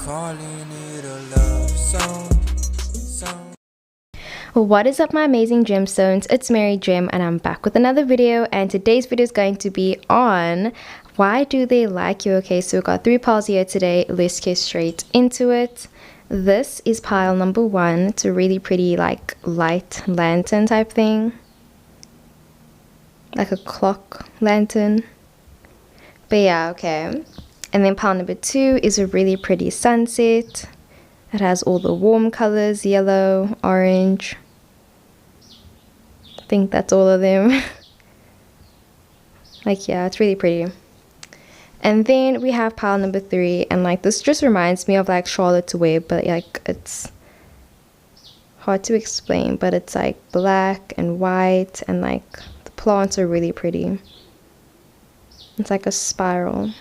calling it a love song. What is up, my amazing gemstones? It's Mary Gem and I'm back with another video, and today's video is going to be on why do they like you. Okay, so we've got 3 piles here today. Let's get straight into it. This is pile number 1. It's a really pretty like light lantern type thing, like a clock lantern. But yeah, okay. And then pile number 2 is a really pretty sunset. It has all the warm colors, yellow, orange. I think that's all of them. Like, yeah, it's really pretty. And then we have pile number 3, and like this just reminds me of like Charlotte's Web, but like it's hard to explain, but it's like black and white, and like the plants are really pretty. It's like a spiral.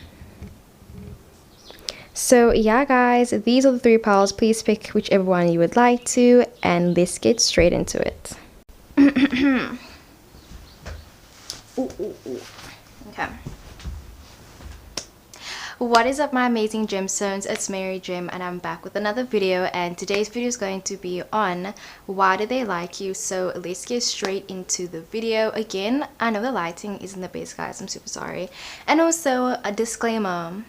So yeah guys, these are the 3 piles. Please pick whichever one you would like to, and let's get straight into it. Okay. What is up, my amazing gemstones? It's Mary Gem and I'm back with another video, and today's video is going to be on why do they like you. So let's get straight into the video. Again, I know the lighting isn't the best, guys. I'm super sorry. And also a disclaimer,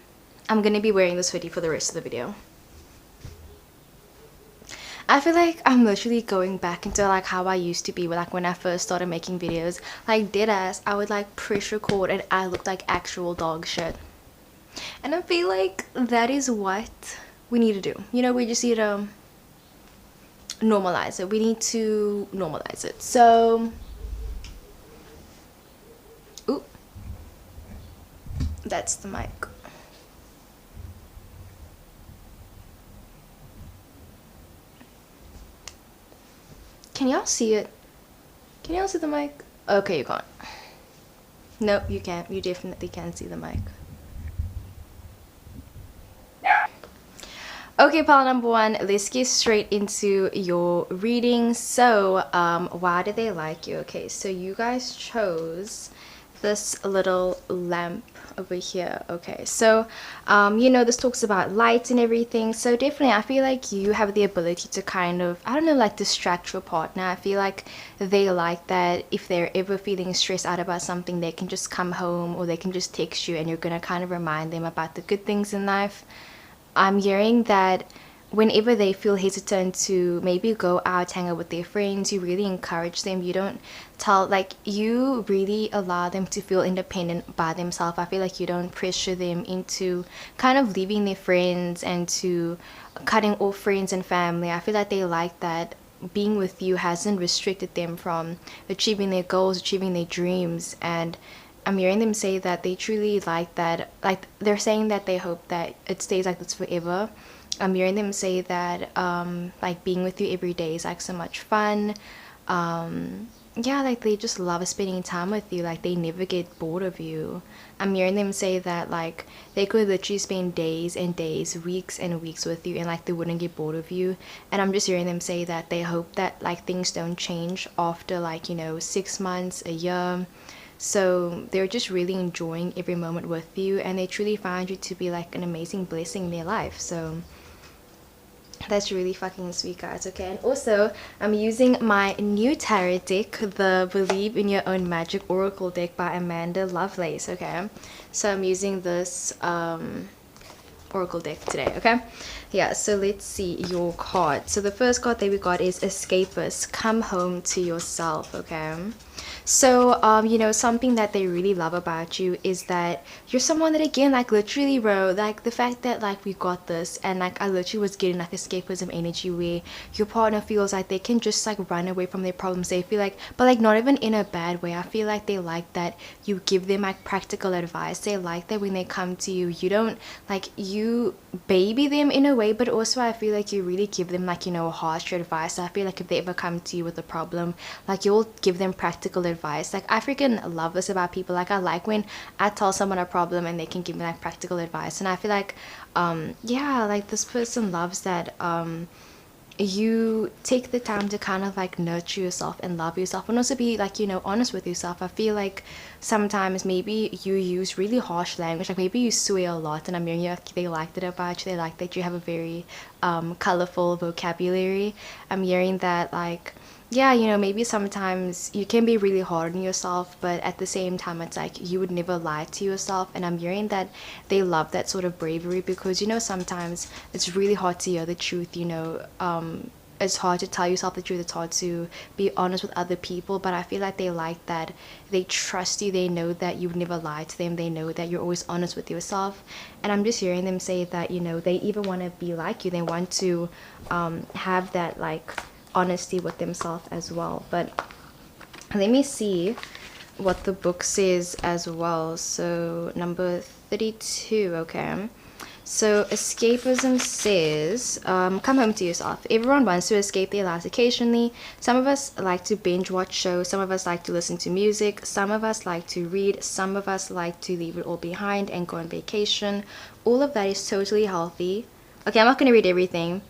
I'm gonna be wearing this hoodie for the rest of the video. I feel like I'm literally going back into like how I used to be, like when I first started making videos. Like dead ass, I would like press record and I looked like actual dog shit. And I feel like that is what we need to do. You know, we just need to normalize it. We need to normalize it. So, ooh, that's the mic. Can y'all see it? Can y'all see the mic? Okay, you can't. Nope, you can't. You definitely can't see the mic. Okay, pile number 1, let's get straight into your reading. So, why do they like you? Okay, so you guys chose this little lamp over here. Okay, so you know, this talks about light and everything, so definitely I feel like you have the ability to kind of, I don't know, like distract your partner. I feel like they like that if they're ever feeling stressed out about something, they can just come home or they can just text you and you're gonna kind of remind them about the good things in life. I'm hearing that whenever they feel hesitant to maybe go out, hang out with their friends, you really encourage them. You don't tell, like, you really allow them to feel independent by themselves. I feel like you don't pressure them into kind of leaving their friends and to cutting off friends and family. I feel like they like that being with you hasn't restricted them from achieving their goals, achieving their dreams. And I'm hearing them say that they truly like that. Like, they're saying that they hope that it stays like this forever. I'm hearing them say that like being with you every day is like so much fun. Yeah, like they just love spending time with you. Like they never get bored of you. I'm hearing them say that like they could literally spend days and days, weeks and weeks with you, and like they wouldn't get bored of you. And I'm just hearing them say that they hope that like things don't change after, like, you know, 6 months, a year. So they're just really enjoying every moment with you, and they truly find you to be like an amazing blessing in their life. So that's really fucking sweet, guys. Okay, and also I'm using my new tarot deck, the Believe in Your Own Magic Oracle deck by Amanda Lovelace. Okay, so I'm using this oracle deck today. Okay, yeah, so let's see your card. So the first card that we got is Escapist, come home to yourself. Okay, so you know, something that they really love about you is that you're someone that, again, like literally, bro, like the fact that like we got this, and like I literally was getting like escapism energy where your partner feels like they can just like run away from their problems. They feel like, but like not even in a bad way. I feel like they like that you give them like practical advice. They like that when they come to you, you don't like, you baby them in a way, but also I feel like you really give them, like, you know, harsh advice. I feel like if they ever come to you with a problem, like you'll give them practical advice. Like I freaking love this about people. Like I like when I tell someone a problem and they can give me like practical advice, and I feel like yeah, like this person loves that you take the time to kind of like nurture yourself and love yourself, and also be like, honest with yourself. I feel like sometimes maybe you use really harsh language, like maybe you swear a lot, and I'm hearing they liked it about you. They like that you have a very colorful vocabulary. I'm hearing that, like, yeah, maybe sometimes you can be really hard on yourself, but at the same time, it's like you would never lie to yourself. And I'm hearing that they love that sort of bravery because, sometimes it's really hard to hear the truth, it's hard to tell yourself the truth. It's hard to be honest with other people, but I feel like they like that. They trust you. They know that you would never lie to them. They know that you're always honest with yourself. And I'm just hearing them say that, they even want to be like you. They want to have that, like, honesty with themselves as well. But let me see what the book says as well. So number 32, okay. So escapism says, come home to yourself. Everyone wants to escape their lives occasionally. Some of us like to binge watch shows. Some of us like to listen to music. Some of us like to read. Some of us like to leave it all behind and go on vacation. All of that is totally healthy. Okay, I'm not going to read everything.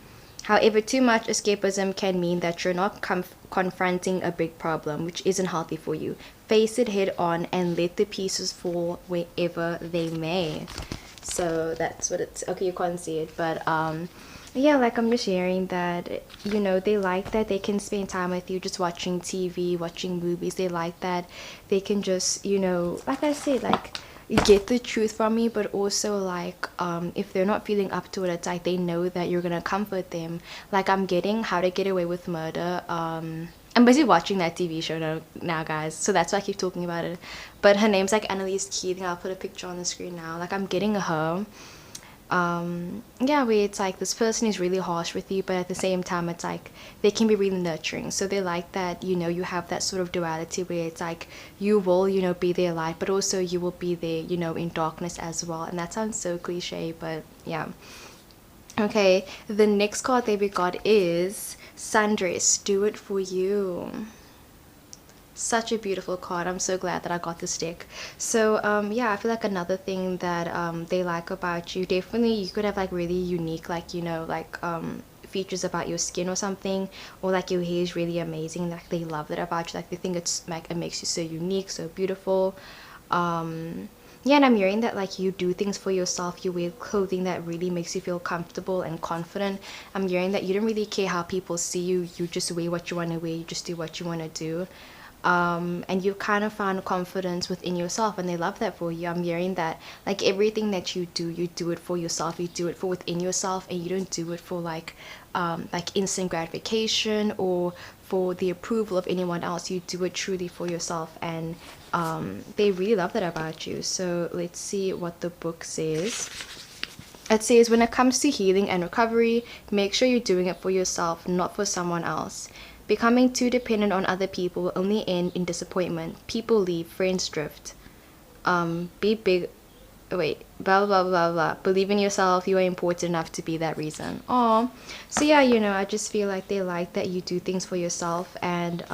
However, too much escapism can mean that you're not confronting a big problem, which isn't healthy for you. Face it head on and let the pieces fall wherever they may. So that's what it's, okay, you can't see it, but yeah, like, I'm just sharing that, they like that they can spend time with you just watching TV, watching movies. They like that they can just, like I said, like, get the truth from me, but also, like, if they're not feeling up to it, it's like they know that you're gonna comfort them. Like, I'm getting How to Get Away with Murder. I'm busy watching that TV show now, guys, so that's why I keep talking about it. But her name's like Annalise Keating. I'll put a picture on the screen now. Like, I'm getting her. Yeah, where it's like this person is really harsh with you, but at the same time, it's like they can be really nurturing. So they like that, you have that sort of duality where it's like you will, be their light, but also you will be there, in darkness as well. And that sounds so cliche, but yeah. Okay, the next card that we got is Sundress, Do It For You. Such a beautiful card. I'm so glad that I got this deck. So yeah, I feel like another thing that they like about you, definitely you could have like really unique, like, like features about your skin or something, or like your hair is really amazing. Like, they love that about you. Like, they think it's like, it makes you so unique, so beautiful. Yeah, and I'm hearing that, like, you do things for yourself. You wear clothing that really makes you feel comfortable and confident. I'm hearing that you don't really care how people see you. You just wear what you want to wear. You just do what you want to do. And you kind of found confidence within yourself, and they love that for you. I'm hearing that, like, everything that you do it for yourself. You do it for within yourself, and you don't do it for like instant gratification or for the approval of anyone else. You do it truly for yourself, and they really love that about you. So let's see what the book says. It says, when it comes to healing and recovery, make sure you're doing it for yourself, not for someone else. Becoming too dependent on other people will only end in disappointment. People leave, friends drift. Be big. Wait, blah blah blah blah. Believe in yourself. You are important enough to be that reason. Oh, so yeah, I just feel like they like that you do things for yourself, and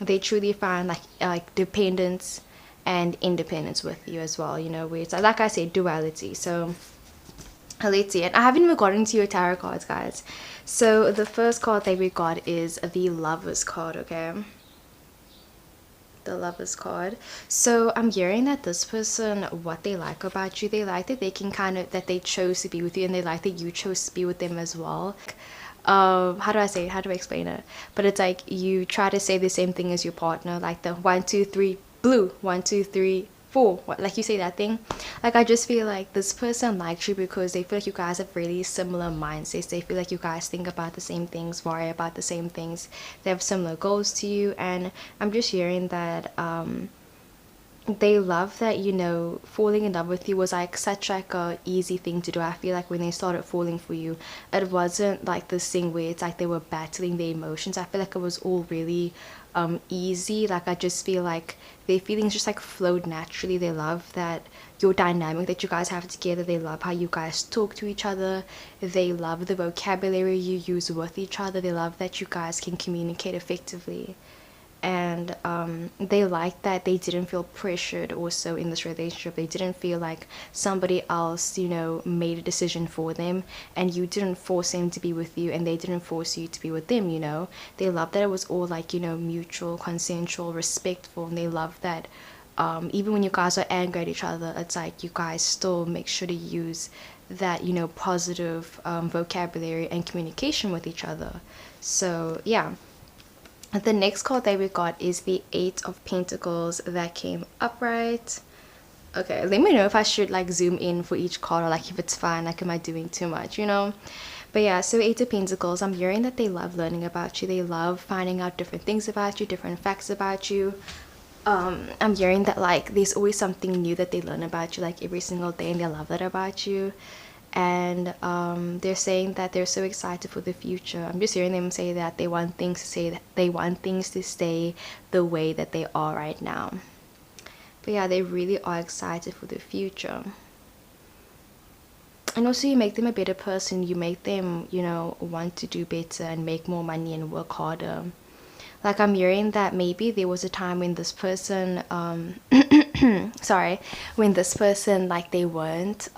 they truly find like dependence and independence with you as well. Where it's like I said, duality. So let's see it. I haven't even gotten to your tarot cards, guys. So the first card that we got is the Lovers card, okay? The Lovers card. So I'm hearing that this person, what they like about you, they like that they can that they chose to be with you, and they like that you chose to be with them as well. How do I say it? How do I explain it? But it's like you try to say the same thing as your partner, like the 1 2 3 blue, 1 2 3 4, like you say that thing. Like, I just feel like this person likes you because they feel like you guys have really similar mindsets. They feel like you guys think about the same things, worry about the same things. They have similar goals to you, and I'm just hearing that they love that, falling in love with you was like such like a easy thing to do. I feel like when they started falling for you, it wasn't like this thing where it's like they were battling their emotions. I feel like it was all really easy. Like, I just feel like their feelings just like flowed naturally. They love that your dynamic that you guys have together. They love how you guys talk to each other. They love the vocabulary you use with each other. They love that you guys can communicate effectively. and they liked that they didn't feel pressured also in this relationship. They didn't feel like somebody else, you know, made a decision for them, and you didn't force them to be with you and they didn't force you to be with them, you know. They loved that it was all like, you know, mutual, consensual, respectful, and they loved that even when you guys are angry at each other, it's like you guys still make sure to use that, you know, positive vocabulary and communication with each other. So yeah. The next card that we got is the Eight of Pentacles that came upright. Okay, let me know if I should like zoom in for each card, or like if it's fine, like am I doing too much, you know. But yeah, so Eight of Pentacles, I'm hearing that they love learning about you. They love finding out different things about you, different facts about you. I'm hearing that like there's always something new that they learn about you, like every single day, and they love that about you. And they're saying that they're so excited for the future. I'm just hearing them say that they want things to say, that they want things to stay the way that they are right now. But yeah, they really are excited for the future. And also you make them a better person. You make them, you know, want to do better and make more money and work harder. Like I'm hearing that maybe there was a time when this person sorry, when this person, like they weren't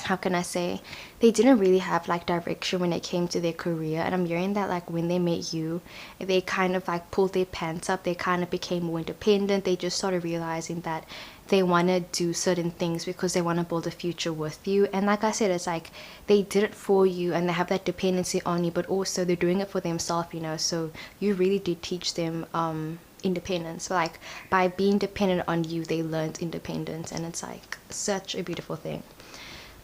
how can I say, they didn't really have like direction when it came to their career. And I'm hearing that like when they met you, they kind of like pulled their pants up. They kind of became more independent. They just started realizing that they want to do certain things because they want to build a future with you. And like I said, it's like they did it for you and they have that dependency on you, but also they're doing it for themselves, you know. So you really did teach them independence. Like by being dependent on you, they learned independence, and it's like such a beautiful thing.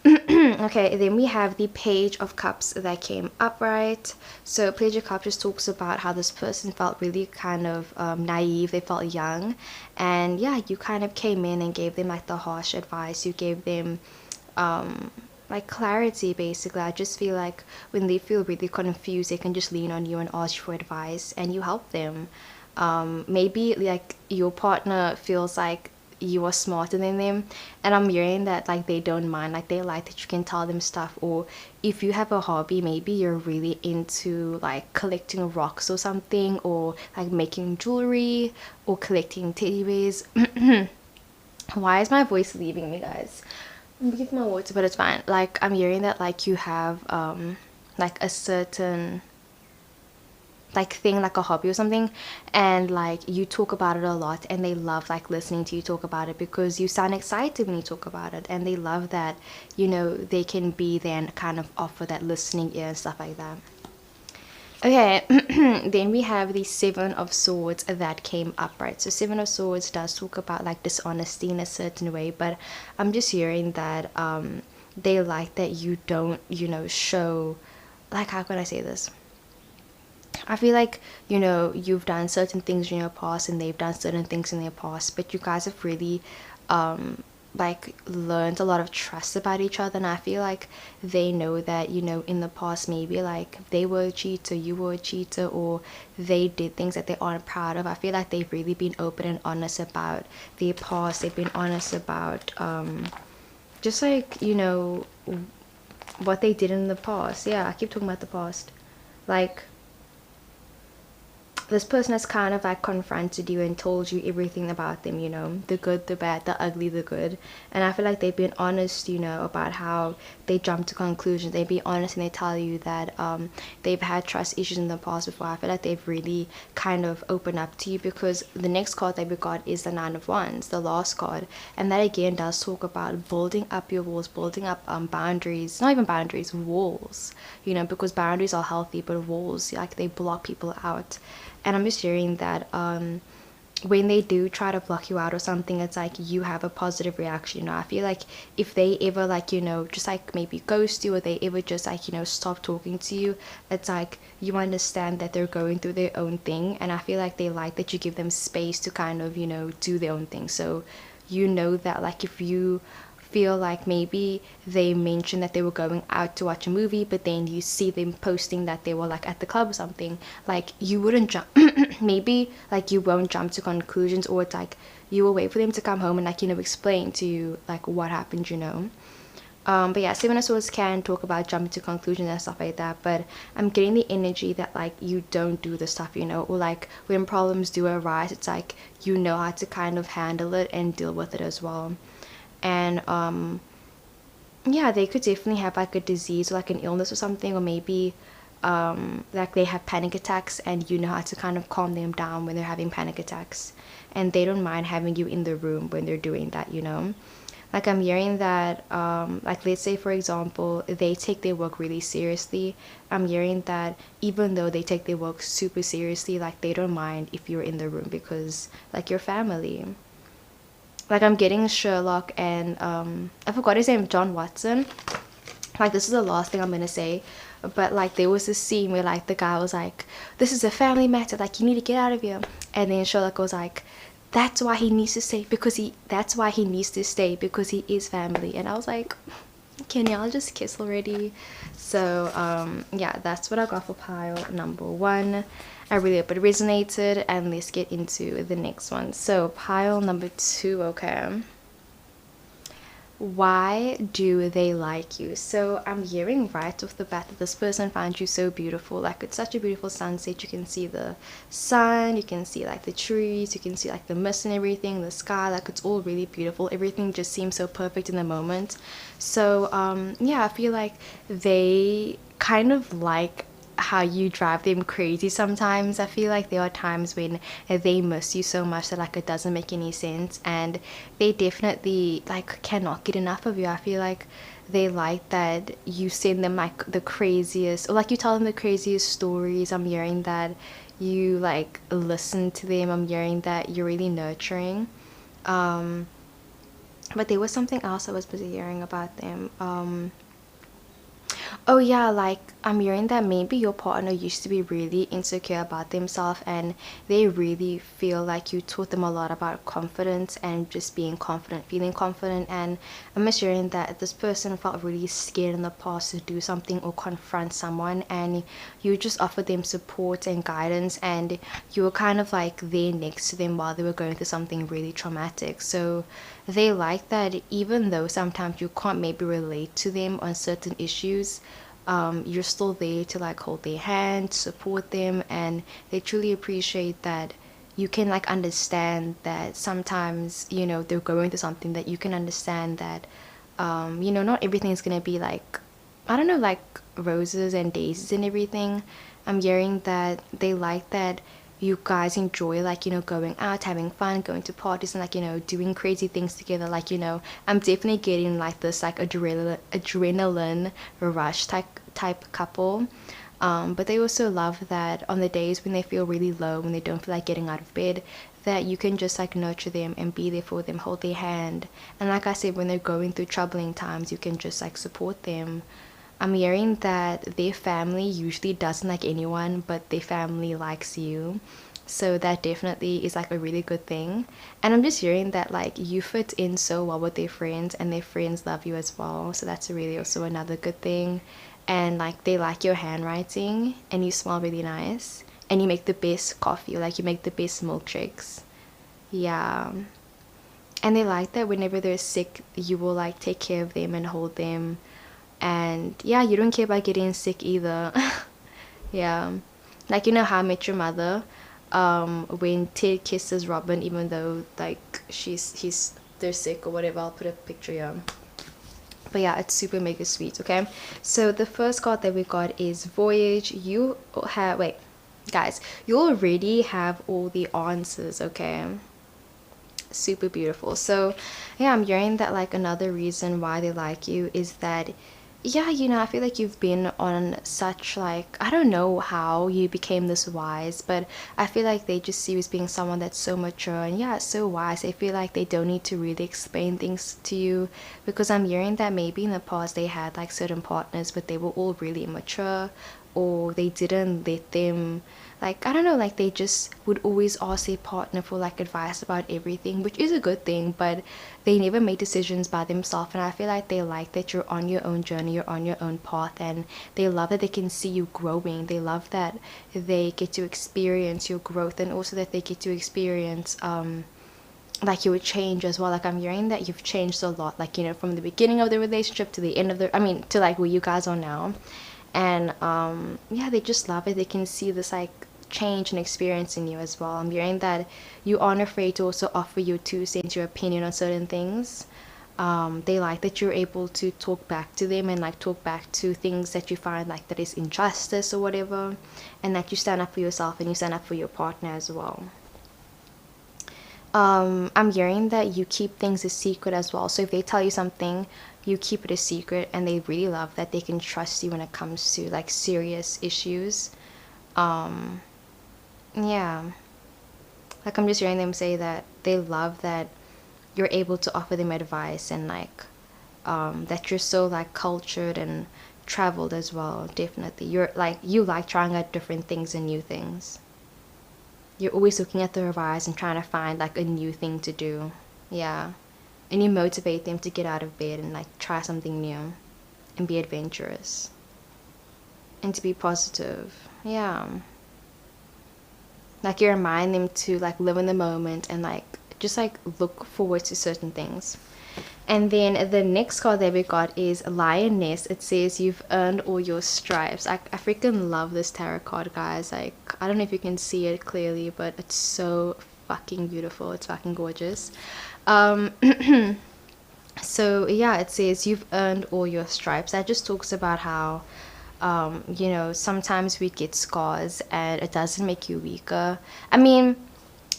Okay, then we have the Page of Cups that came upright. So Page of Cups just talks about how this person felt really kind of naive. They felt young, and yeah, you kind of came in and gave them like the harsh advice. You gave them like clarity, basically. I just feel like when they feel really confused, they can just lean on you and ask you for advice, and you help them. Maybe like your partner feels like you are smarter than them, and I'm hearing that like they don't mind, like they like that you can tell them stuff. Or if you have a hobby, maybe you're really into like collecting rocks or something, or like making jewelry or collecting teddy bears. Why is my voice leaving me, guys? I'm gonna give my water, but it's fine. Like I'm hearing that like you have like a certain like thing, like a hobby or something, and like you talk about it a lot, and they love like listening to you talk about it because you sound excited when you talk about it, and they love that, you know, they can be there and kind of offer that listening ear and stuff like that. Okay, then we have the Seven of Swords that came upright. So Seven of Swords does talk about like dishonesty in a certain way, but I'm just hearing that they like that you don't, you know, show, like, how can I say this? I feel like, you know, you've done certain things in your past and they've done certain things in their past, but you guys have really like learned a lot of trust about each other. And I feel like they know that, you know, in the past maybe like they were a cheater, you were a cheater, or they did things that they aren't proud of. I feel like they've really been open and honest about their past. They've been honest about just like, you know, what they did in the past. Yeah, I keep talking about the past. Like this person has kind of like confronted you and told you everything about them, you know, the good, the bad, the ugly, the good. And I feel like they've been honest, you know, about how they jump to conclusions. They be honest and they tell you that they've had trust issues in the past before. I feel like they've really kind of opened up to you, because the next card that we got is the Nine of Wands, the last card, and that again does talk about building up your walls, building up boundaries, not even boundaries, walls, you know, because boundaries are healthy, but walls, like, they block people out. And I'm just hearing that when they do try to block you out or something, it's like you have a positive reaction. You know, I feel like if they ever, like, you know, just like maybe ghost you, or they ever just like, you know, stop talking to you, it's like you understand that they're going through their own thing. And I feel like they like that you give them space to kind of, you know, do their own thing. So you know that like if you feel like maybe they mentioned that they were going out to watch a movie, but then you see them posting that they were like at the club or something, like you wouldn't jump maybe like you won't jump to conclusions, or it's like you will wait for them to come home and like, you know, explain to you like what happened, you know. But yeah, Seven of Swords can talk about jumping to conclusions and stuff like that, but I'm getting the energy that like you don't do the stuff, you know, or like when problems do arise, it's like you know how to kind of handle it and deal with it as well. And yeah, they could definitely have like a disease or like an illness or something, or maybe like they have panic attacks and you know how to kind of calm them down when they're having panic attacks, and they don't mind having you in the room when they're doing that, you know. Like I'm hearing that like let's say for example they take their work really seriously. I'm hearing that even though they take their work super seriously, like they don't mind if you're in the room because like your family. Like I'm getting Sherlock and I forgot his name, John Watson. Like this is the last thing I'm gonna say, but like there was this scene where like the guy was like, this is a family matter, like you need to get out of here. And then Sherlock was like, that's why he needs to stay, because he needs to stay because he is family. And I was like, can y'all just kiss already? So yeah, that's what I got for pile number one. I really hope it resonated, and let's get into the next one. So pile number two. Okay, why do they like you? So I'm hearing right off the bat that this person finds you so beautiful. Like it's such a beautiful sunset. You can see the sun, you can see like the trees, you can see like the mist and everything, the sky. Like it's all really beautiful. Everything just seems so perfect in the moment. So yeah, I feel like they kind of like how you drive them crazy sometimes. I feel like there are times when they miss you so much that like it doesn't make any sense, and they definitely like cannot get enough of you. I feel like they like that you send them like the craziest, or like you tell them the craziest stories. I'm hearing that you like listen to them. I'm hearing that you're really nurturing. But there was something else I was busy hearing about them. Oh yeah, like I'm hearing that maybe your partner used to be really insecure about themselves, and they really feel like you taught them a lot about confidence and just being confident, feeling confident. And I'm just hearing that this person felt really scared in the past to do something or confront someone, and you just offered them support and guidance, and you were kind of like there next to them while they were going through something really traumatic. So they like that even though sometimes you can't maybe relate to them on certain issues, you're still there to like hold their hand, support them, and they truly appreciate that you can like understand that sometimes, you know, they're going through something, that you can understand that you know, not everything is gonna be like, I don't know, like roses and daisies and everything. I'm hearing that they like that you guys enjoy like, you know, going out, having fun, going to parties, and like, you know, doing crazy things together. Like, you know, I'm definitely getting like this like adrenaline rush type couple. But they also love that on the days when they feel really low, when they don't feel like getting out of bed, that you can just like nurture them and be there for them, hold their hand. And like I said, when they're going through troubling times, you can just like support them. I'm hearing that their family usually doesn't like anyone, but their family likes you. So that definitely is like a really good thing. And I'm just hearing that like you fit in so well with their friends, and their friends love you as well. So that's really also another good thing. And like they like your handwriting, and you smell really nice, and you make the best coffee, like you make the best milkshakes. Yeah. And they like that whenever they're sick, you will like take care of them and hold them. And yeah, you don't care about getting sick either. Yeah, like you know How I Met Your Mother, when Ted kisses Robin even though like he's they're sick or whatever. I'll put a picture here. But yeah, it's super mega sweet. Okay, so the first card that we got is Voyage. You have, wait guys, you already have all the answers. Okay, super beautiful. So yeah, I'm hearing that like another reason why they like you is that, yeah, you know, I feel like you've been on such like, I don't know how you became this wise, but I feel like they just see you as being someone that's so mature and yeah, so wise. I feel like they don't need to really explain things to you, because I'm hearing that maybe in the past they had like certain partners, but they were all really immature, or they didn't let them, like I don't know, like they just would always ask their partner for like advice about everything, which is a good thing, but they never made decisions by themselves. And I feel like they like that you're on your own journey, you're on your own path, and they love that they can see you growing. They love that they get to experience your growth, and also that they get to experience like you would change as well. Like I'm hearing that you've changed a lot, like, you know, from the beginning of the relationship to the end of the, I mean, to like where you guys are now. And yeah, they just love it. They can see this like change and experience in you as well. I'm hearing that you aren't afraid to also offer your 2 cents, your opinion on certain things. They like that you're able to talk back to them and like talk back to things that you find like that is injustice or whatever, and that you stand up for yourself and you stand up for your partner as well. I'm hearing that you keep things a secret as well. So if they tell you something, you keep it a secret, and they really love that they can trust you when it comes to like serious issues. Um, yeah, like I'm just hearing them say that they love that you're able to offer them advice, and like that you're so like cultured and traveled as well. Definitely, you're like, you like trying out different things and new things. You're always looking at the horizon and trying to find like a new thing to do. Yeah. And you motivate them to get out of bed and like try something new and be adventurous and to be positive. Yeah. Like you remind them to like live in the moment and like just like look forward to certain things. And then the next card that we got is Lioness. It says you've earned all your stripes. I freaking love this tarot card, guys. Like, I don't know if you can see it clearly, but it's so fucking beautiful. It's fucking gorgeous. Um, so yeah, it says you've earned all your stripes. That just talks about how you know, sometimes we get scars and it doesn't make you weaker. I mean,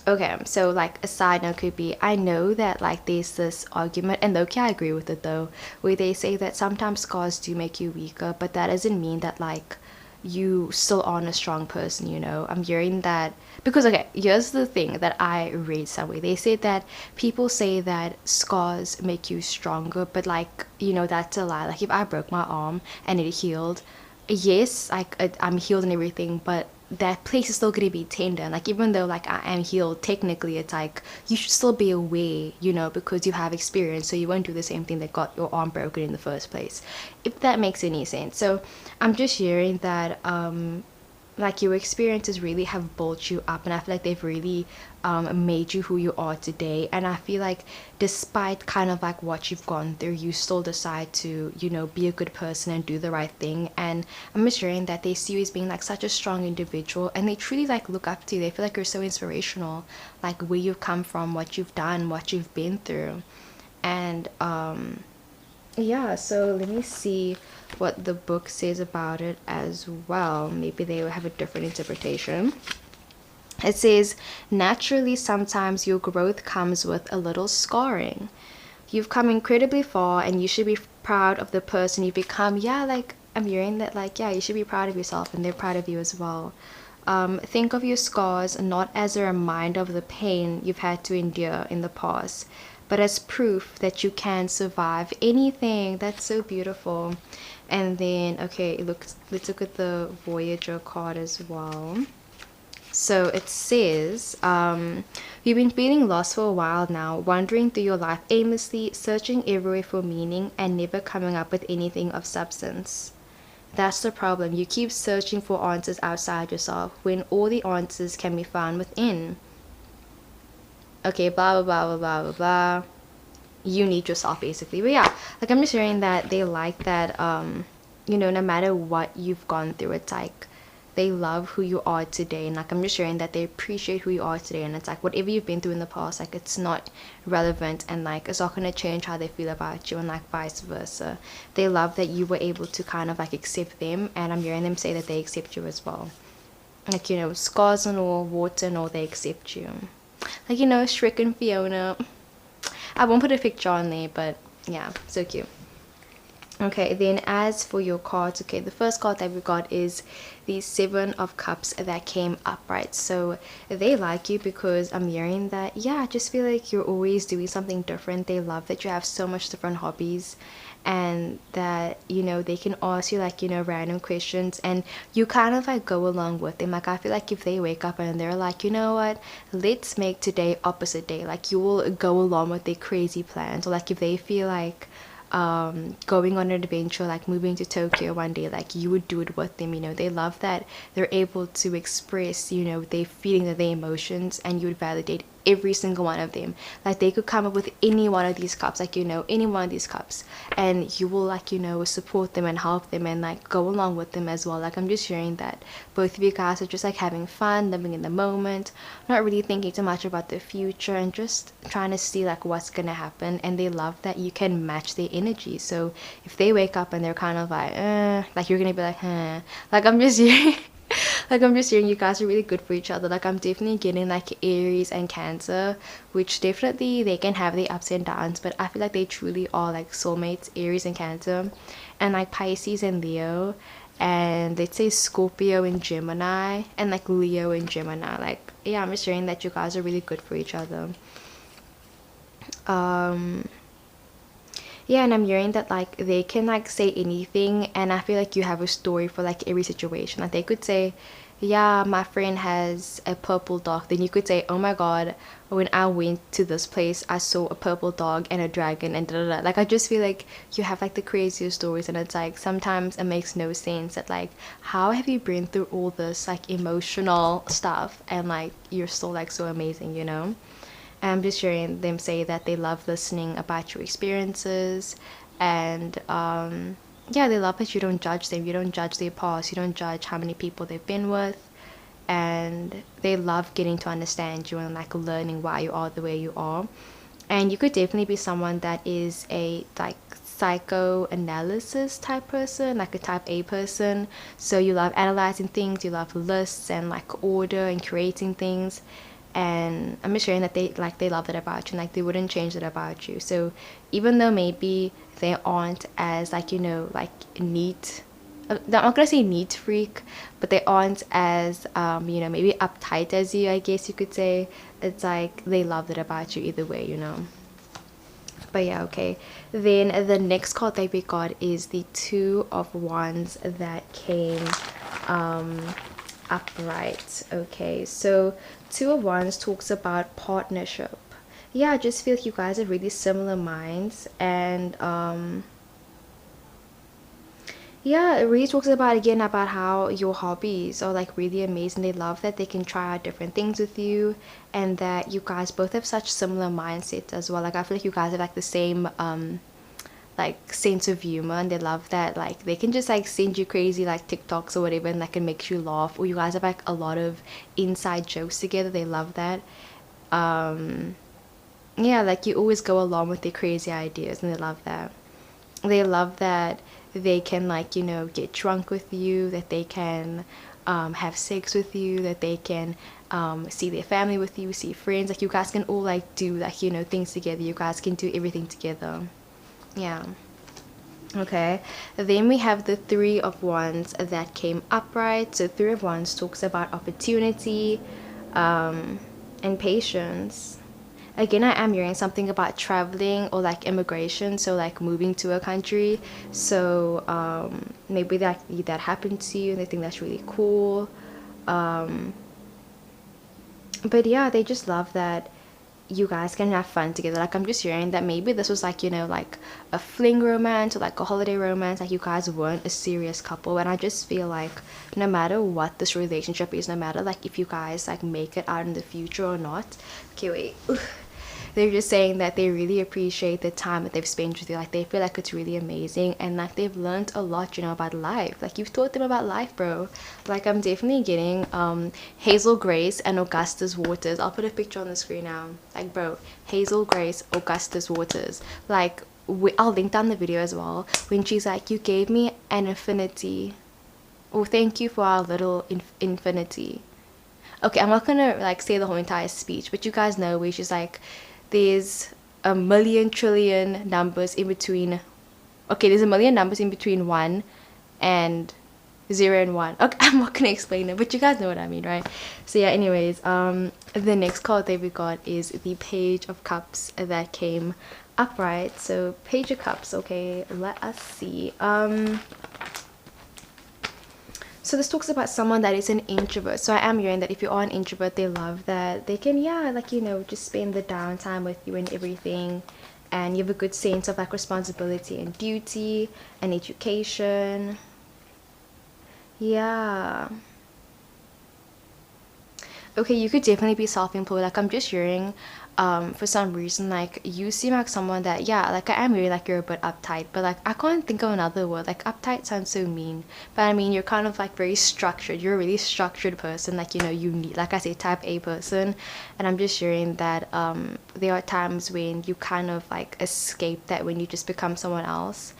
okay, so like a side note could be, I know that like there's this argument, and okay, I agree with it though, where they say that sometimes scars do make you weaker, but that doesn't mean that like you still aren't a strong person, you know. I'm hearing that because, okay, here's the thing that I read somewhere. They said that people say that scars make you stronger, but like, you know, that's a lie. Like if I broke my arm and it healed, yes, like I'm healed and everything, but that place is still going to be tender. Like even though like I am healed, technically it's like you should still be aware, you know, because you have experience, so you won't do the same thing that got your arm broken in the first place, if that makes any sense. So I'm just hearing that like your experiences really have built you up, and I feel like they've really made you who you are today. And I feel like despite kind of like what you've gone through, you still decide to, you know, be a good person and do the right thing. And I'm assuring that they see you as being like such a strong individual, and they truly like look up to you. They feel like you're so inspirational, like where you've come from, what you've done, what you've been through. And yeah, so let me see what the book says about it as well. Maybe they will have a different interpretation. It says, naturally, sometimes your growth comes with a little scarring. You've come incredibly far and you should be proud of the person you've become. Yeah, like I'm hearing that, like, yeah, you should be proud of yourself and they're proud of you as well. Think of your scars not as a reminder of the pain you've had to endure in the past, but as proof that you can survive anything. That's so beautiful. And then, okay, let's look at the Voyager card as well. So it says, you've been feeling lost for a while now, wandering through your life aimlessly, searching everywhere for meaning, and never coming up with anything of substance. That's the problem. You keep searching for answers outside yourself when all the answers can be found within. Okay, blah, blah, blah, blah, blah, blah. You need yourself, basically. But yeah, like I'm just hearing that they like that, you know, no matter what you've gone through, it's like they love who you are today. And like I'm just sharing that they appreciate who you are today, and it's like whatever you've been through in the past, like it's not relevant, and like it's not going to change how they feel about you, and like vice versa. They love that you were able to kind of like accept them, and I'm hearing them say that they accept you as well. Like, you know, scars and all, warts and all, they accept you. Like, you know, Shrek and Fiona. I won't put a picture on there, but yeah, so cute. Okay, then as for your cards, okay, the first card that we got is the Seven of Cups that came upright. So they like you because I'm hearing that, yeah, I just feel like you're always doing something different. They love that you have so much different hobbies, and that, you know, they can ask you like, you know, random questions, and you kind of like go along with them. Like I feel like if they wake up and they're like, you know what, let's make today opposite day, like you will go along with their crazy plans. Or like if they feel like going on an adventure, like moving to Tokyo one day, like you would do it with them. You know, they love that they're able to express, you know, their feelings and their emotions, and you would every single one of them. Like they could come up with any one of these cups, like, you know, any one of these cups, and you will, like, you know, support them and help them and like go along with them as well. Like I'm just hearing that both of you guys are just like having fun, living in the moment, not really thinking too much about the future, and just trying to see like what's gonna happen. And they love that you can match their energy. So if they wake up and they're kind of like you're gonna be like, like I'm just hearing like I'm just hearing you guys are really good for each other. Like I'm definitely getting like Aries and Cancer, which definitely they can have their ups and downs, but I feel like they truly are like soulmates, Aries and Cancer. And like Pisces and Leo, and let's say Scorpio and Gemini, and like Leo and Gemini. Like yeah, I'm just hearing that you guys are really good for each other. Yeah, and I'm hearing that like they can like say anything, and I feel like you have a story for like every situation. Like they could say, yeah, my friend has a purple dog. Then you could say, oh my god, when I went to this place I saw a purple dog and a dragon and da da da. Like I just feel like you have like the craziest stories, and it's like sometimes it makes no sense that like how have you been through all this like emotional stuff and like you're still like so amazing, you know? I'm just hearing them say that they love listening about your experiences, and yeah, they love that you don't judge them, you don't judge their past, you don't judge how many people they've been with, and they love getting to understand you and like learning why you are the way you are. And you could definitely be someone that is a like psychoanalysis type person, like a type A person. So you love analyzing things, you love lists and like order and creating things. And I'm just sharing that they love that about you, and like they wouldn't change that about you. So even though maybe they aren't as like, you know, like neat, I'm not gonna say neat freak, but they aren't as you know, maybe uptight as you, I guess you could say. It's like they love that about you either way, you know. But yeah, okay. Then the next card that we got is the Two of Wands that came upright. Okay, so Two of Wands talks about partnership. Yeah, I just feel like you guys have really similar minds, and yeah, it really talks about again about how your hobbies are like really amazing. They love that they can try out different things with you, and that you guys both have such similar mindsets as well. Like I feel like you guys have like the same like sense of humor, and they love that like they can just like send you crazy like TikToks or whatever, and that can make you laugh, or you guys have like a lot of inside jokes together. They love that. Yeah, like you always go along with their crazy ideas, and they love that. They love that they can like, you know, get drunk with you, that they can have sex with you, that they can see their family with you, see friends. Like you guys can all like do like, you know, things together. You guys can do everything together. Yeah. Okay, then we have the Three of Wands that came upright. So Three of Wands talks about opportunity and patience. Again, I am hearing something about traveling or like immigration, so like moving to a country. So maybe that happened to you and they think that's really cool. But yeah, they just love that you guys can have fun together. Like I'm just hearing that maybe this was like, you know, like a fling romance or like a holiday romance, like you guys weren't a serious couple. And I just feel like no matter what this relationship is, no matter like if you guys like make it out in the future or not, okay, wait, they're just saying that they really appreciate the time that they've spent with you. Like they feel like it's really amazing, and like they've learned a lot, you know, about life. Like you've taught them about life, bro. Like I'm definitely getting Hazel Grace and Augustus Waters. I'll put a picture on the screen now. Like bro, Hazel Grace, Augustus Waters. Like I'll link down the video as well, when she's like, you gave me an infinity, or thank you for our little infinity. Okay, I'm not gonna like say the whole entire speech, but you guys know where she's like, there's a million trillion numbers in between. Okay, there's a million numbers in between 1 and 0 and 1. Okay, I'm not gonna explain it, but you guys know what I mean, right? So yeah, anyways, the next card that we got is the Page of Cups that came upright. So Page of Cups, okay, let us see. So this talks about someone that is an introvert. So I am hearing that if you are an introvert, they love that they can, yeah, like, you know, just spend the downtime with you and everything. And you have a good sense of like responsibility and duty and education. Yeah. okay, you could definitely be self-employed. Like I'm just hearing, for some reason, like you seem like someone that, yeah, like I am really like you're a bit uptight, but like I can't think of another word. Like uptight sounds so mean, but I mean you're kind of like very structured. You're a really structured person. Like, you know, you need, like I say, type A person. And I'm just hearing that there are times when you kind of like escape that when you just become someone else.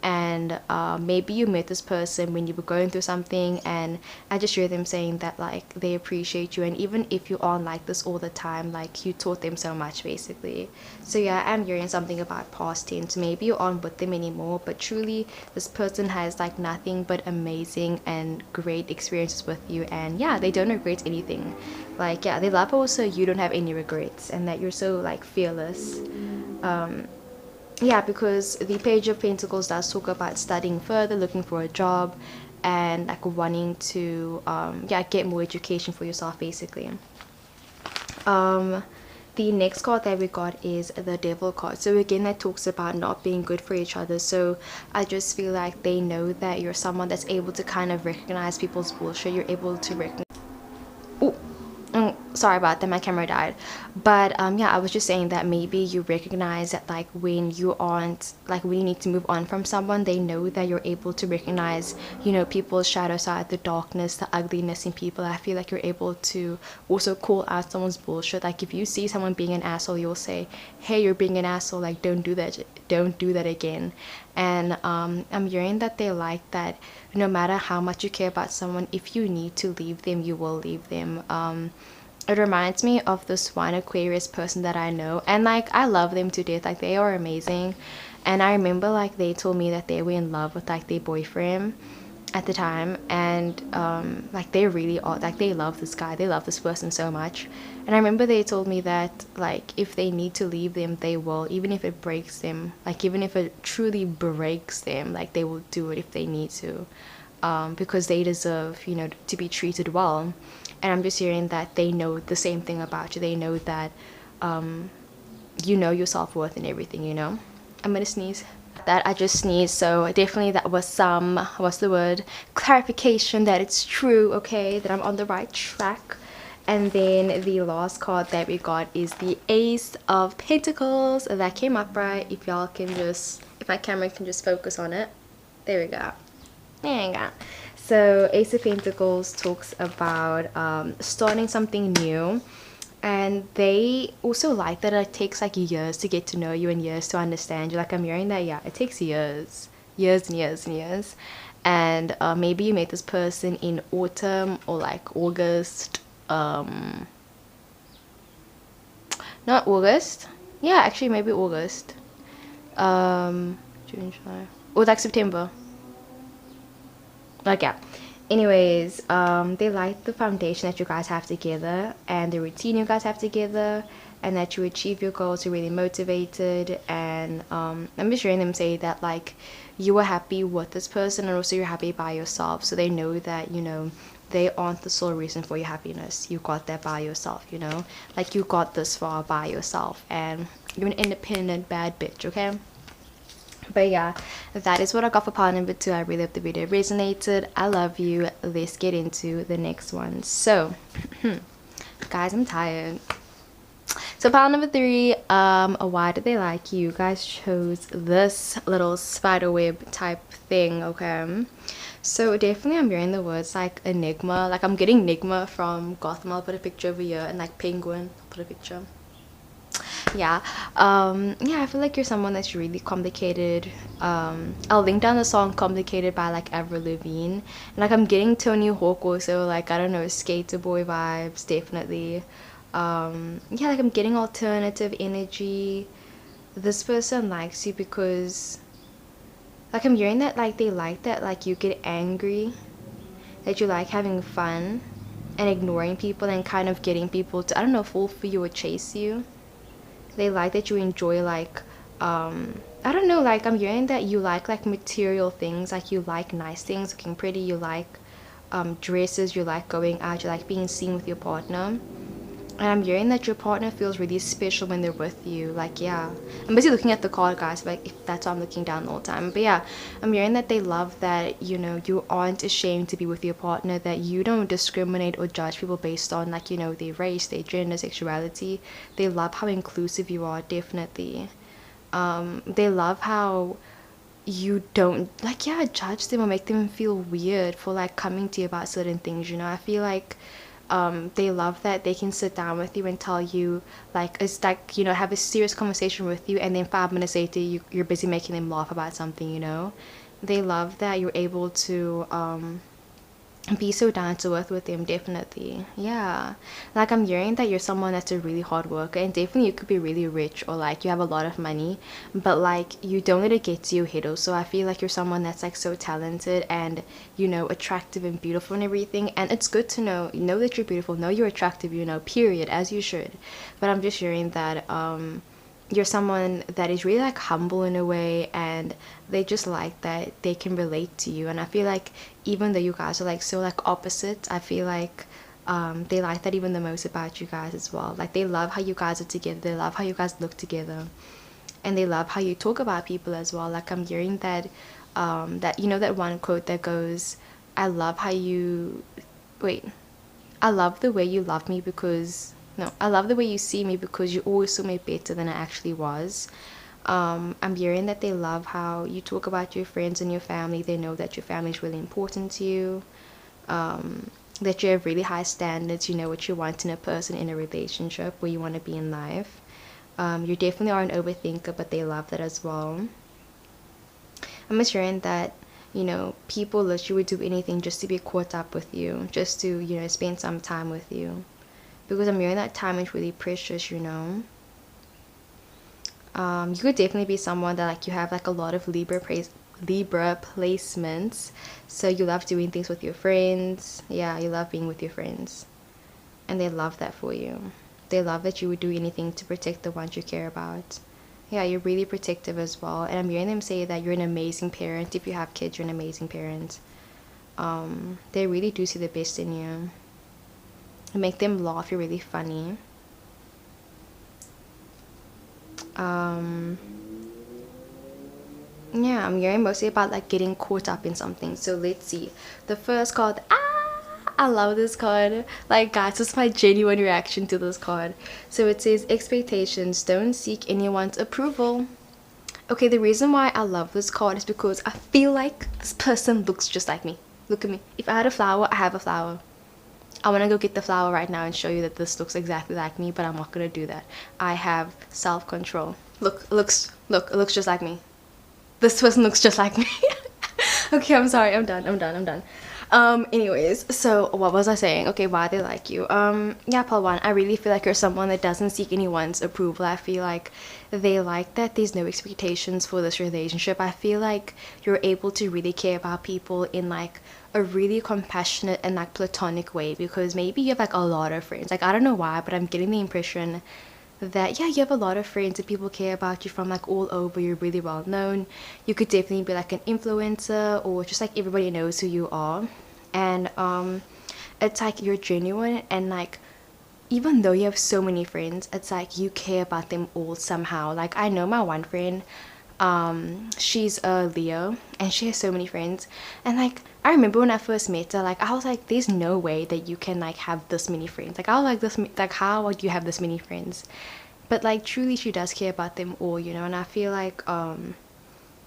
And maybe you met this person when you were going through something, and I just hear them saying that like they appreciate you, and even if you aren't like this all the time, like you taught them so much basically. So yeah, I'm hearing something about past tense. Maybe you aren't with them anymore, but truly this person has like nothing but amazing and great experiences with you, and yeah, they don't regret anything. Like yeah, they love also you don't have any regrets, and that you're so like fearless. Yeah, because the Page of Pentacles does talk about studying further, looking for a job, and like wanting to yeah, get more education for yourself basically. The next card that we got is the Devil card. So again, that talks about not being good for each other. So I just feel like they know that you're someone that's able to kind of recognize people's bullshit. You're able to recognize, sorry about that, my camera died. But yeah, I was just saying that maybe you recognize that like when you aren't, like when you need to move on from someone, they know that you're able to recognize, you know, people's shadow side, the darkness, the ugliness in people. I feel like you're able to also call out someone's bullshit. Like if you see someone being an asshole, you'll say, hey, you're being an asshole, like don't do that, don't do that again. And I'm hearing that they like that no matter how much you care about someone, if you need to leave them, you will leave them. It reminds me of this one Aquarius person that I know, and like I love them to death. Like they are amazing. And I remember like they told me that they were in love with like their boyfriend at the time, and like they really are, like they love this guy, they love this person so much. And I remember they told me that like if they need to leave them, they will, even if it breaks them, like even if it truly breaks them, like they will do it if they need to, because they deserve, you know, to be treated well. And I'm just hearing that they know the same thing about you. They know that you know your self-worth and everything, you know. I'm gonna sneeze. That I just sneezed, so definitely that was some, what's the word, clarification that it's true, okay, that I'm on the right track. And then the last card that we got is the Ace of Pentacles. That came up right. If y'all can just, if my camera can just focus on it, there we go. There you go. So Ace of Pentacles talks about starting something new, and they also like that it takes like years to get to know you and years to understand you. Like I'm hearing that, yeah, it takes years, years and years and years. And maybe you met this person in autumn or like August, not August, yeah, actually maybe August, June, July, or like September. Like yeah, anyways, they like the foundation that you guys have together and the routine you guys have together, and that you achieve your goals. You're really motivated. And I'm just hearing them say that like you are happy with this person, and also you're happy by yourself. So they know that, you know, they aren't the sole reason for your happiness. You got that by yourself, you know, like you got this far by yourself, and you're an independent bad bitch, okay? But yeah, that is what I got for pile number 2. I really hope the video resonated. I love you. Let's get into the next one. So guys, I'm tired. So pile number 3, why did they like you? You guys chose this little spider web type thing, okay? So definitely I'm hearing the words like enigma. Like I'm getting enigma from Gotham. I'll put a picture over here, and like penguin, I'll put a picture. Yeah, yeah, I feel like you're someone that's really complicated. I'll link down the song Complicated by like Avril Lavigne, and like I'm getting Tony Hawk also, like I don't know, skater boy vibes definitely. Yeah, like I'm getting alternative energy. This person likes you because like I'm hearing that like they like that like you get angry, that you like having fun and ignoring people and kind of getting people to, I don't know, fall for you or chase you. They like that you enjoy like I don't know, like I'm hearing that you like material things, like you like nice things, looking pretty, you like dresses, you like going out, you like being seen with your partner. And I'm hearing that your partner feels really special when they're with you. Like, yeah. I'm basically looking at the card, guys. Like, if that's why I'm looking down the whole time. But yeah, I'm hearing that they love that, you know, you aren't ashamed to be with your partner, that you don't discriminate or judge people based on, like, you know, their race, their gender, sexuality. They love how inclusive you are, definitely. They love how you don't, like, yeah, judge them or make them feel weird for, like, coming to you about certain things, you know. I feel like they love that they can sit down with you and tell you, like, it's like, you know, have a serious conversation with you, and then 5 minutes later you're busy making them laugh about something, you know. They love that you're able to be so down to earth with them, definitely. Yeah, like, I'm hearing that you're someone that's a really hard worker, and definitely you could be really rich, or like you have a lot of money, but like you don't let it get to your head. Also, I feel like you're someone that's like so talented and, you know, attractive and beautiful and everything, and it's good to know that you're beautiful, know you're attractive, you know, period, as you should. But I'm just hearing that you're someone that is really like humble in a way, and they just like that they can relate to you. And I feel like even though you guys are like so like opposites, I feel like they like that even the most about you guys as well. Like, they love how you guys are together, they love how you guys look together, and they love how you talk about people as well. Like, I'm hearing that that, you know, that one quote that goes, I love how you, wait, I love the way you love me because, no, I love the way you see me because you always saw me better than I actually was. I'm hearing that they love how you talk about your friends and your family. They know that your family is really important to you, that you have really high standards. You know what you want in a person, in a relationship, where you want to be in life. You definitely are an overthinker, but they love that as well. I'm just hearing that, you know, people literally would do anything just to be caught up with you, just to, you know, spend some time with you. Because I'm hearing that time is really precious, you know. You could definitely be someone that, like, you have like a lot of Libra placements, so you love doing things with your friends. Yeah, you love being with your friends, and they love that for you. They love that you would do anything to protect the ones you care about. Yeah, you're really protective as well, and I'm hearing them say that you're an amazing parent. If you have kids, you're an amazing parent. They really do see the best in you. You make them laugh, you're really funny. Yeah, I'm hearing mostly about like getting caught up in something. So let's see. The first card, I love this card. Like, guys, this is my genuine reaction to this card. So it says, expectations, don't seek anyone's approval. Okay, the reason why I love this card is because I feel like this person looks just like me. Look at me. If I had a flower, I have a flower. I want to go get the flower right now and show you that this looks exactly like me, but I'm not going to do that. I have self-control. Look, it looks just like me. This person looks just like me. Okay, I'm sorry. I'm done. Anyways, so what was I saying? Okay, why they like you. Yeah, Paul one, I really feel like you're someone that doesn't seek anyone's approval. I feel like they like that there's no expectations for this relationship. I feel like you're able to really care about people in like a really compassionate and like platonic way, because maybe you have like a lot of friends. Like, I don't know why, but I'm getting the impression that, yeah, you have a lot of friends and people care about you from like all over. You're really well known. You could definitely be like an influencer, or just like everybody knows who you are. And it's like you're genuine, and like even though you have so many friends, it's like you care about them all somehow. Like, I know my one friend, she's a Leo, and she has so many friends, and like I remember when I first met her, like I was like, there's no way that you can like have this many friends. Like, I was like, this, like, how would you have this many friends? But like truly she does care about them all, you know. And I feel like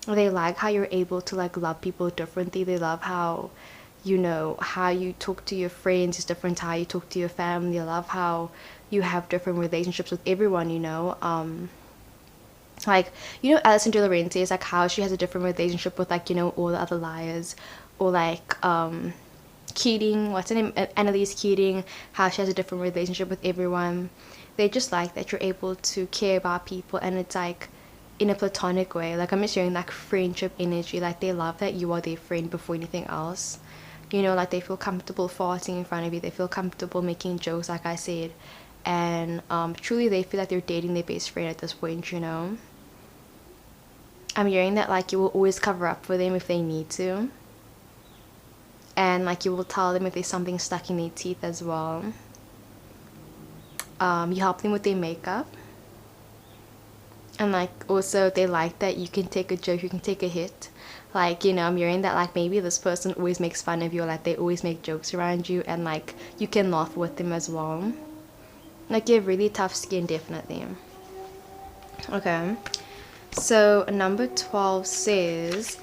they like how you're able to like love people differently. They love how, you know, how you talk to your friends is different to how you talk to your family. They love how you have different relationships with everyone, you know. Like, you know, Alison De Laurentiis, like how she has a different relationship with like, you know, all the other liars, or like Keating, what's her name, Annalise Keating, how she has a different relationship with everyone. They just like that you're able to care about people, and it's like in a platonic way. Like, I'm just hearing like friendship energy. Like, they love that you are their friend before anything else, you know. Like, they feel comfortable farting in front of you, they feel comfortable making jokes, like I said. And truly they feel like they're dating their best friend at this point, you know. I'm hearing that like you will always cover up for them if they need to, and like you will tell them if there's something stuck in their teeth as well. You help them with their makeup. And like also they like that you can take a joke, you can take a hit. Like, I'm hearing that like maybe this person always makes fun of you, or like they always make jokes around you, and like you can laugh with them as well. Like you have really tough skin, definitely. Okay. So number 12 says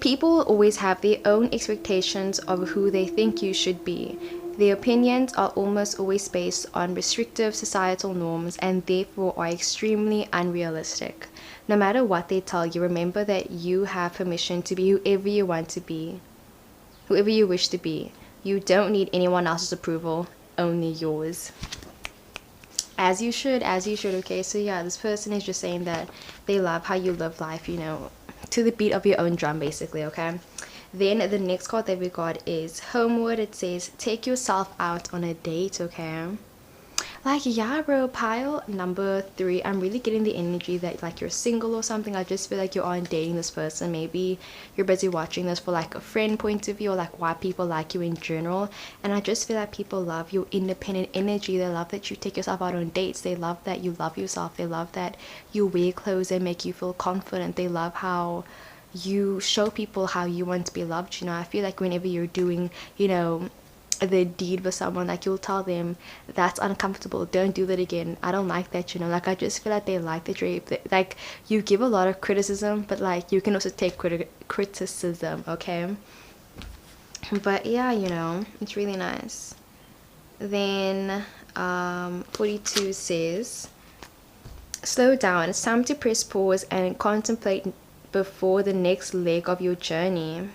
people always have their own expectations of who they think you should be. Their opinions are almost always based on restrictive societal norms and therefore are extremely unrealistic. No matter what they tell you, remember that you have permission to be whoever you want to be, whoever you wish to be. You don't need anyone else's approval, only yours. As you should, okay? So yeah, this person is just saying that they love how you live life, to the beat of your own drum, basically, okay? Then the next card that we got is Homeward. It says, take yourself out on a date, okay? Like, yeah, bro, pile number 3. I'm really getting the energy that like you're single or something. I just feel like you aren't dating this person. Maybe you're busy watching this for like a friend point of view, or like why people like you in general. And I just feel like people love your independent energy. They love that you take yourself out on dates. They love that you love yourself. They love that you wear clothes that make you feel confident. They love how you show people how you want to be loved. I feel like whenever you're doing, the deed with someone, like you'll tell them that's uncomfortable, don't do that again, I don't like that. Like I just feel like they like that you're like you give a lot of criticism, but like you can also take criticism, okay? But yeah, it's really nice. Then 42 says, slow down, it's time to press pause and contemplate before the next leg of your journey.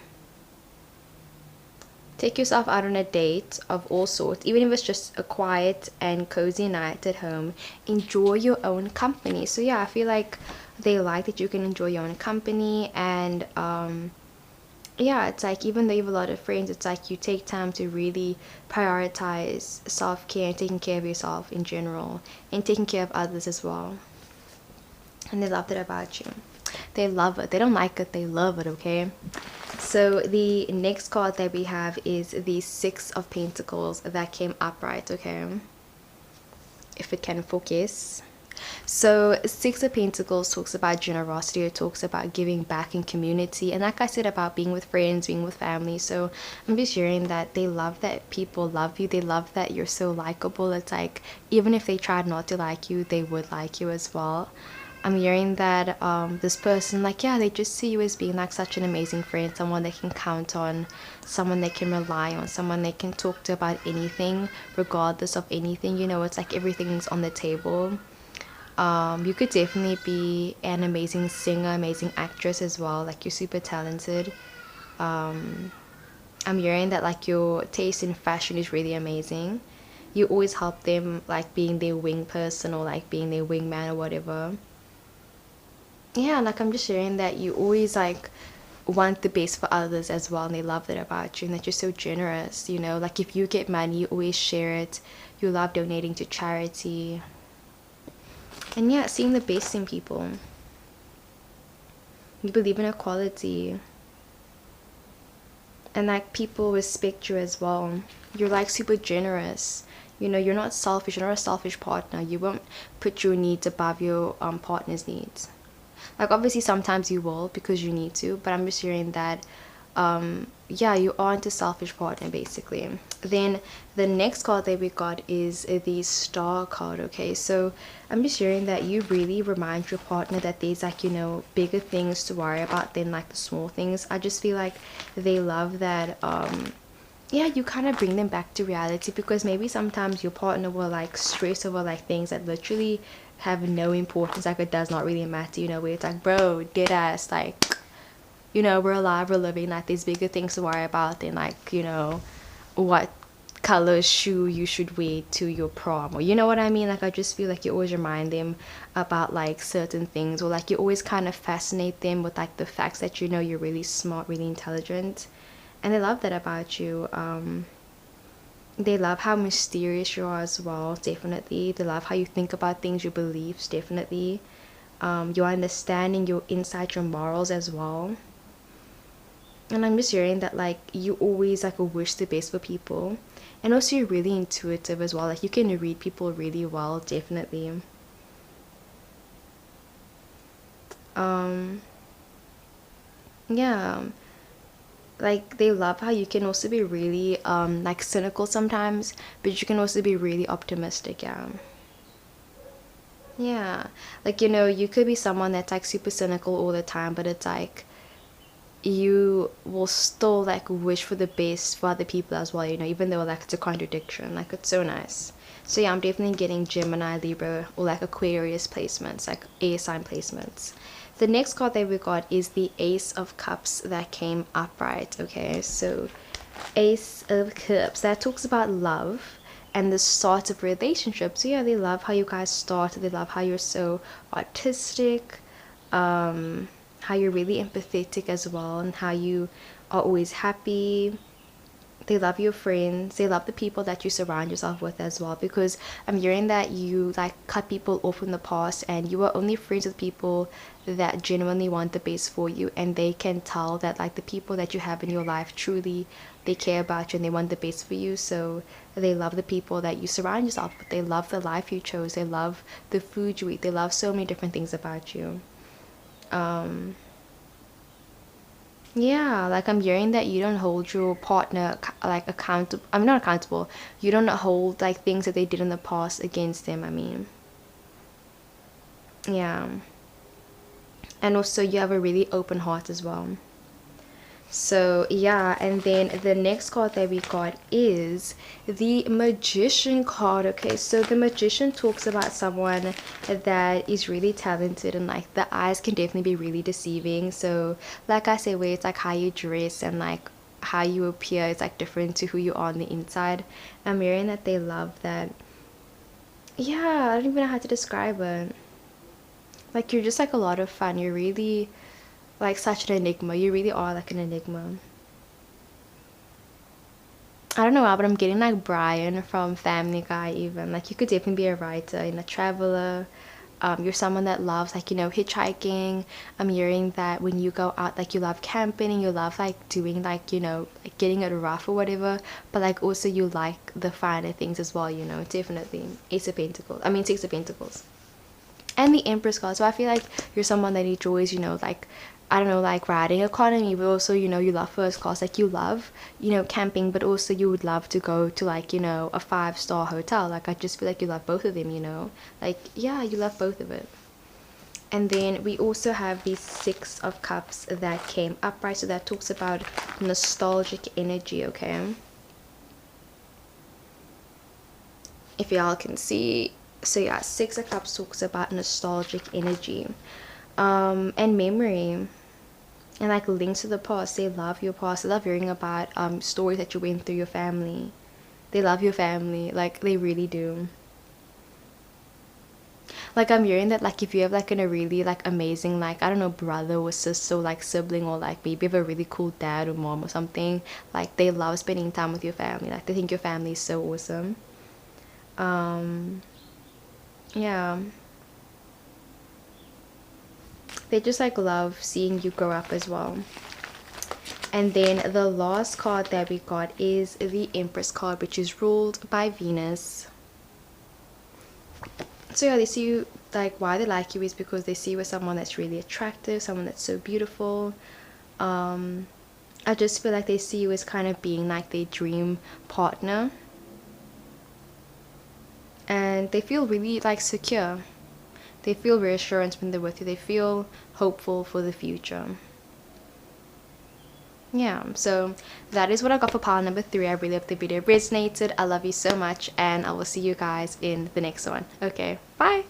Take yourself out on a date of all sorts, even if it's just a quiet and cozy night at home. Enjoy your own company. So yeah, I feel like they like that you can enjoy your own company. And yeah, it's like even though you have a lot of friends, it's like you take time to really prioritize self-care and taking care of yourself in general, and taking care of others as well. And they love that about you. They love it. They don't like it, they love it, okay? So the next card that we have is the 6 of Pentacles that came upright, okay? If it can focus. So 6 of Pentacles talks about generosity. It talks about giving back in community, and like I said, about being with friends, being with family. So I'm just hearing that they love that people love you. They love that you're so likable. It's like even if they tried not to like you, they would like you as well. I'm hearing that this person, like, yeah, they just see you as being like such an amazing friend, someone they can count on, someone they can rely on, someone they can talk to about anything, regardless of anything. It's like everything's on the table. You could definitely be an amazing singer, amazing actress as well. Like, you're super talented. I'm hearing that like your taste in fashion is really amazing. You always help them, like being their wing person or like being their wingman or whatever. Yeah, like I'm just sharing that you always like want the best for others as well, and they love that about you, and that you're so generous. Like if you get money, you always share it. You love donating to charity, and yeah, seeing the best in people. You believe in equality, and like people respect you as well. You're like super generous. You're not selfish. You're not a selfish partner. You won't put your needs above your partner's needs. Like obviously sometimes you will because you need to, but I'm just hearing that yeah, you aren't a selfish partner basically. Then the next card that we got is the Star card, okay? So I'm just hearing that you really remind your partner that there's like bigger things to worry about than like the small things. I just feel like they love that yeah, you kind of bring them back to reality, because maybe sometimes your partner will like stress over like things that literally have no importance, like it does not really matter, where it's like, bro, dead ass, like, we're alive, we're living, like there's bigger things to worry about than like, what color shoe you should wear to your prom, or what I mean. Like I just feel like you always remind them about like certain things, or like you always kind of fascinate them with like the facts that you're really smart, really intelligent, and they love that about you. They love how mysterious you are as well, definitely. They love how you think about things, your beliefs, definitely. Your understanding, your insight, your morals as well. And I'm just hearing that like you always like wish the best for people, and also you're really intuitive as well. Like you can read people really well, definitely. um yeah, like they love how you can also be really like cynical sometimes, but you can also be really optimistic. Yeah. Yeah, like you could be someone that's like super cynical all the time, but it's like you will still like wish for the best for other people as well, even though like it's a contradiction. Like it's so nice. So yeah, I'm definitely getting Gemini, Libra, or like Aquarius placements, like air sign placements. The next card that we got is the Ace of Cups that came upright. Okay, so Ace of Cups, that talks about love and the start of relationships. So yeah, they love how you guys start. They love how you're so artistic, how you're really empathetic as well, and how you are always happy. They love your friends. They love the people that you surround yourself with as well, because I'm hearing that you like cut people off in the past and you are only friends with people that genuinely want the best for you, and they can tell that like the people that you have in your life truly, they care about you and they want the best for you. So they love the people that you surround yourself with. They love the life you chose. They love the food you eat. They love so many different things about you. Yeah, like I'm hearing that you don't hold your partner like accountable. I'm not accountable. You don't hold like things that they did in the past against them. I mean, yeah. And also you have a really open heart as well. So yeah, and then the next card that we got is the Magician card. Okay, so the Magician talks about someone that is really talented, and like the eyes can definitely be really deceiving. So like I say, where it's like how you dress and like how you appear is like different to who you are on the inside. I'm hearing that they love that. Yeah, I don't even know how to describe it. Like you're just like a lot of fun. You're really like such an enigma. You really are like an enigma. I don't know why, but I'm getting like Brian from Family Guy even. Like you could definitely be a writer and a traveler. You're someone that loves like, hitchhiking. I'm hearing that when you go out, like you love camping and you love like doing like, like getting it rough or whatever. But like also you like the finer things as well, definitely. Ace of Pentacles. I mean Six of Pentacles. And the Empress card. So I feel like you're someone that enjoys, like I don't know, like riding economy, but also you love first class. Like you love camping, but also you would love to go to like a 5-star hotel. Like I just feel like you love both of them. Like yeah, you love both of it. And then we also have the Six of Cups that came upright, so that talks about nostalgic energy. Okay, if y'all can see. So yeah, Six of Cups talks about nostalgic energy, and memory, and like links to the past. They love your past. They love hearing about stories that you went through your family. They love your family, like they really do. Like I'm hearing that like if you have like a really like amazing, like I don't know, brother or sister or like sibling, or like maybe you have a really cool dad or mom or something, like they love spending time with your family. Like they think your family is so awesome. Yeah, they just like love seeing you grow up as well. And then the last card that we got is the Empress card, which is ruled by Venus. So yeah, they see you, like why they like you is because they see you as someone that's really attractive, someone that's so beautiful. I just feel like they see you as kind of being like their dream partner, and they feel really like secure. They feel reassurance when they're with you. They feel hopeful for the future. Yeah, so that is what I got for pile number 3. I really hope the video resonated. I love you so much, and I will see you guys in the next one. Okay, bye.